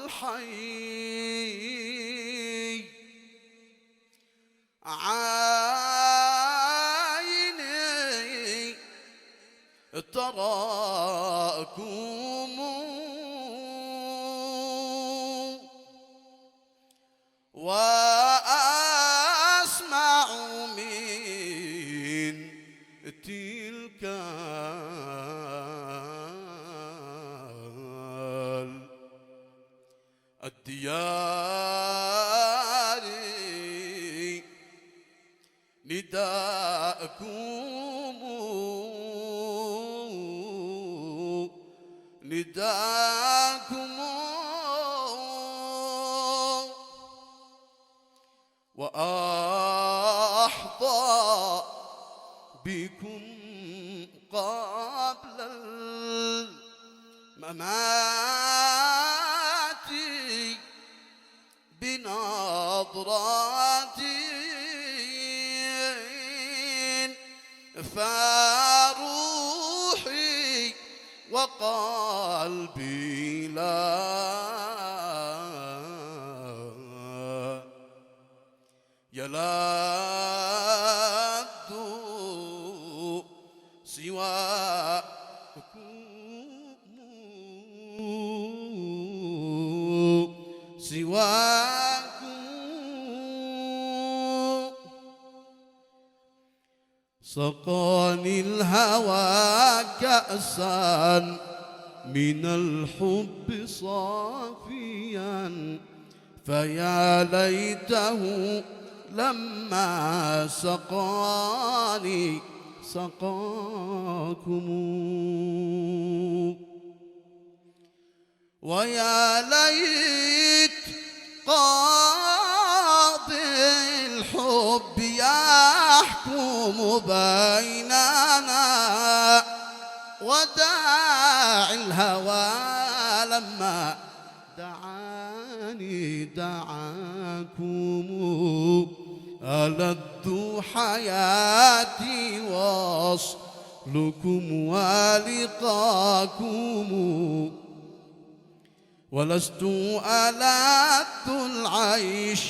الحي عيني تراكم وأسمع من تلك الديار نداءكم وأحظى بكم قبل الممات بنظرة فروحي وقلبي لا يلذ سواكم سقاني الهوى كأسا من الحب صافيا فيا ليته لما سقاني سقاكم ويا ليت قاضي الحب يحكم بيننا وداعي الهوى لما دعاني دعاكم ألذ حياتي وصلكم ولقاكم ولست ألذ العيش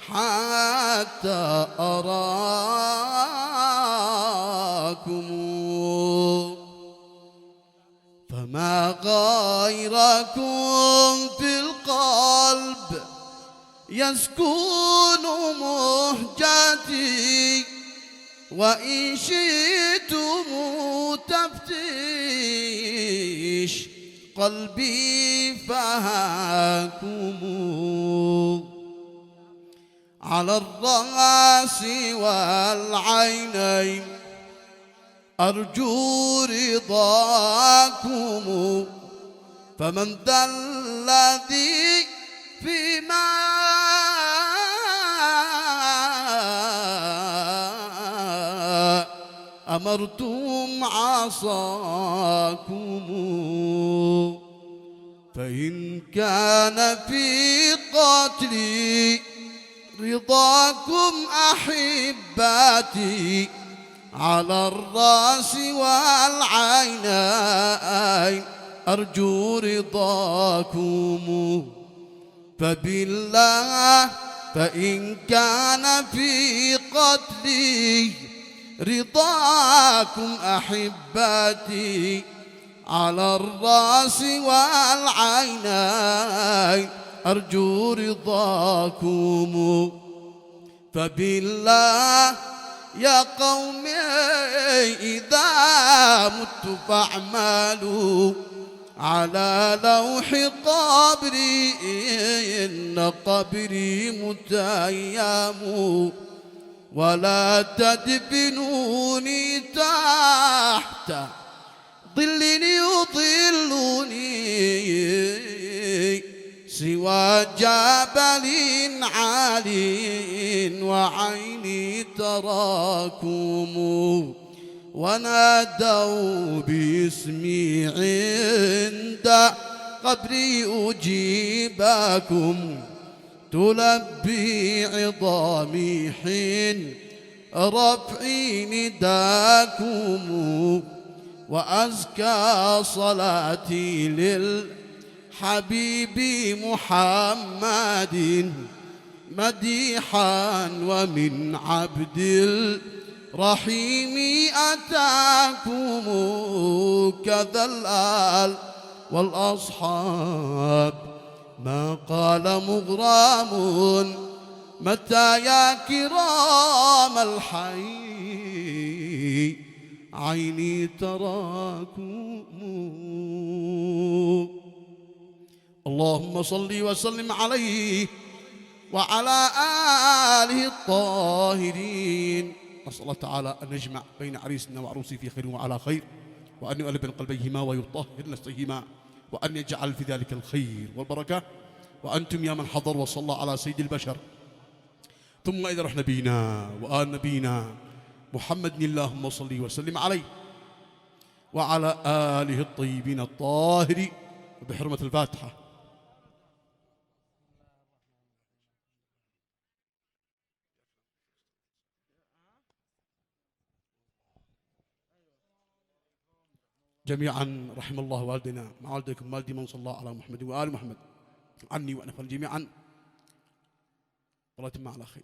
حتى أراكم فما غيركم في القلب يسكن مهجتي وإن شئتم تفتيش قلبي فهاكم على الرأس والعينين أرجو رضاكم فمن ذا الذي فيما أمرتم عصاكم فإن كان في قتلي رضاكم أحباتي على الرأس والعينين أرجو رضاكم فبالله فإن كان في قتلي رضاكم أحباتي على الرأس والعينين أرجو رضاكم فبالله يا قومي إذا مت فاعملوا على لوح قبري إن قبري متيم ولا تدفنوني تحت ظل يظلني سوى جبل عالٍ وعيني تراكم ونادوا باسمي عند قبري أجيبكم تلبي عظامي حين رفعي نداكم وأزكى صلاتي حبيبي محمد مديحا ومن عبد الرحيم أتاكم كذا الآل والأصحاب ما قال مغرام متى يا كرام الحي عيني تراكم. اللهم صل وسلم عليه وعلى آله الطاهرين. نسأل الله تعالى أن يجمع بين عريسنا وعروسي في خير وعلى خير، وأن يؤلف بين قلبيهما ويطهر نفسيهما، وأن يجعل في ذلك الخير والبركة. وأنتم يا من حضر وصلى على سيد البشر، ثم إذا رحنا نبينا وآل نبينا محمد اللهم صل وسلم عليه وعلى آله الطيبين الطاهرين، وبحرمة الفاتحة. جميعا رحم الله والدينا مع والديكم والدي من صلى على محمد وآل محمد عني وأنا جميعا، والله يتم على خير.